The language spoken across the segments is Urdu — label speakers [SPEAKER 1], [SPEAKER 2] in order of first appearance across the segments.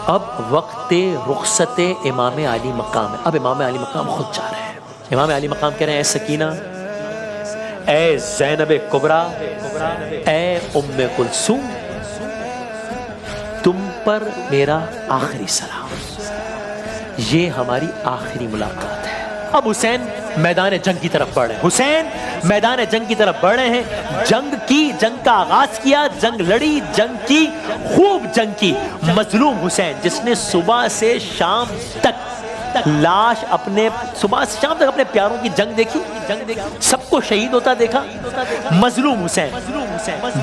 [SPEAKER 1] اب وقت رخصت امام علی مقام ہے. اب امام علی مقام خود جا رہے ہیں. امام علی مقام کہہ رہے ہیں اے سکینہ، اے زینب کبریٰ، اے ام کلثوم، تم پر میرا آخری سلام، یہ ہماری آخری ملاقات ہے. اب حسین میدان جنگ کی طرف بڑھ رہے ہیں. حسین میدان جنگ کی طرف بڑھ رہے ہیں. جنگ کا آغاز کیا، جنگ لڑی، جنگ کی، خوب جنگ کی. مظلوم حسین جس نے صبح سے شام تک لاش اپنے صبح سے شام تک اپنے پیاروں کی جنگ دیکھی، سب کو شہید ہوتا دیکھا. مظلوم حسین،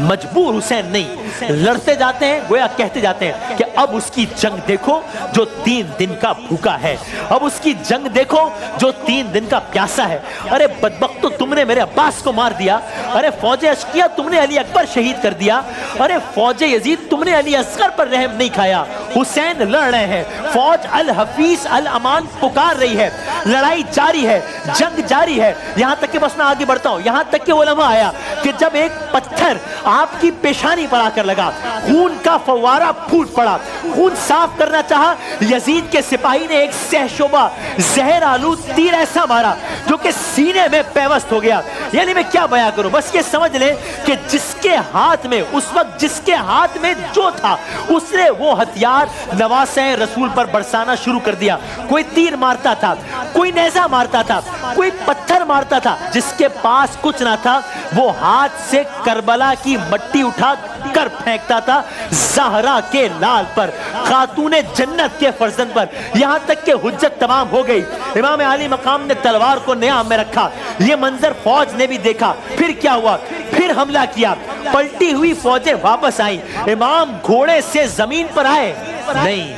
[SPEAKER 1] مجبور حسین نہیں، لڑتے جاتے ہیں، گویا کہتے جاتے ہیں کہ اب اس کی جنگ دیکھو جو 3 دن کا بھوکا ہے، اب اس کی جنگ دیکھو جو 3 دن کا پیاسا ہے. ارے بدبختو، تم نے میرے عباس کو مار دیا. ارے فوج اشقیہ، تم نے علی اکبر شہید کر دیا. ارے فوج یزید، تم نے علی اصغر پر رحم نہیں کھایا. حسین لڑ رہے ہیں، فوج الحفیظ الامان پکار رہی ہے، لڑائی جاری ہے، جنگ جاری ہے. یہاں تک کہ بس میں آگے بڑھتا ہوں، یہاں تک کہ وہ لمحہ آیا کہ جب ایک پتھر آپ کی پیشانی پر آ کر لگا، خون کا فوارہ پھوٹ پڑا. خون صاف کرنا چاہا، یزید کے سپاہی نے ایک سہشوبہ زہر آلود تیر ایسا مارا جو کہ سینے میں پیوست ہو گیا. یعنی میں کیا بیان کروں، بس یہ سمجھ لیں کہ جس کے ہاتھ میں اس وقت جس کے ہاتھ میں جو تھا، اس نے وہ ہتھیار نواسہ رسول پر برسانا شروع کر دیا. کوئی تیر مارتا تھا، کوئی نیزہ مارتا تھا، کوئی پتھر مارتا تھا. جس کے پاس کچھ نہ تھا وہ ہاتھ سے کربلا کی مٹی اٹھا کر پھینکتا تھا زہرا کے لال پر، خاتون جنت کے فرزند پر. یہاں تک کہ حجت تمام ہو گئی، امام علی مقام نے تلوار کو نیام میں رکھا. یہ منظر فوج نے بھی دیکھا. پھر کیا ہوا؟ پھر حملہ کیا. پلٹی ہوئی فوجیں واپس آئیں. امام گھوڑے سے زمین پر آئے نہیں،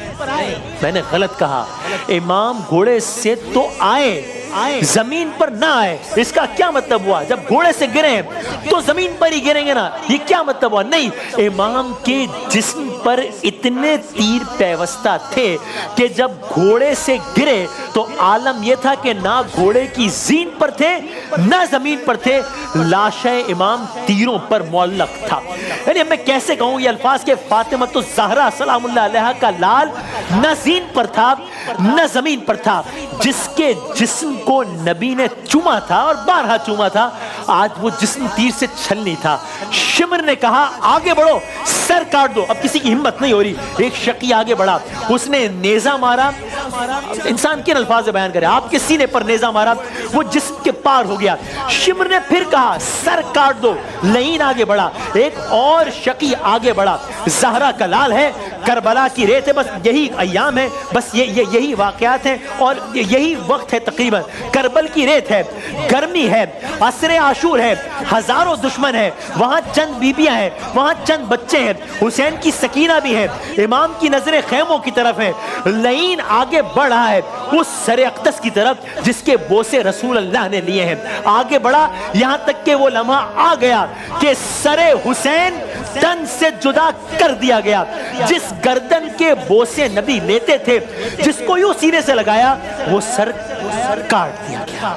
[SPEAKER 1] میں نے غلط کہا. امام گھوڑے سے تو آئے، زمین پر نہ آئے. اس کا کیا مطلب ہوا؟ جب گھوڑے سے گرے تو زمین پر ہی گریں گے نا، یہ کیا مطلب ہوا؟ نہیں، امام کے جسم پر اتنے تیر پیوستہ تھے کہ جب گھوڑے سے گرے تو عالم یہ تھا کہ نہ گھوڑے کی زین پر تھے نہ زمین پر تھے، لاش امام تیروں پر معلق تھا. یعنی میں کیسے کہوں یہ الفاظ کہ فاطمہ الزہرا سلام اللہ علیہا کا لال نہ زین پر تھا نہ زمین پر تھا. جس کے جسم کو نبی نے چوما تھا اور بارہا چوما تھا، آج وہ جسم تیر سے چھل نہیں تھا. شمر نے کہا آگے بڑھو، سر کاٹ دو. اب کسی کی ہمت نہیں ہو رہی. ایک شقی آگے بڑھا، اس نے نیزہ مارا. انسان کن الفاظ بیان کرے؟ آپ کے سینے پر نیزہ مارا، وہ جسم کے پار ہو گیا. شمر نے پھر کہا سر کاٹ دو. لعین آگے بڑھا، ایک اور شقی آگے بڑھا. زہرا کا لال ہے، کربلا کی ریت ہے. بس یہی ایام ہے، بس یہی واقعات ہیں اور یہی وقت ہے. تقریباً کربل کی ریت ہے، گرمی ہے، عصر عاشور ہے، ہزاروں دشمن ہیں، وہاں چند بیبیاں ہیں، وہاں چند بچے ہیں. حسین کی سکینہ بھی ہے. امام کی نظریں خیموں کی طرف ہیں. لعین آگے بڑھ رہا ہے اس سر اقدس کی طرف جس کے بوسے رسول اللہ نے لیے ہیں. آگے بڑھا یہاں تک کہ وہ لمحہ آ گیا کہ سر حسین تن سے جدا کر دیا گیا. جس گردن کے بوسے نبی لیتے تھے، جس کو یوں سینے سے لگایا، وہ سر کاٹ دیا گیا.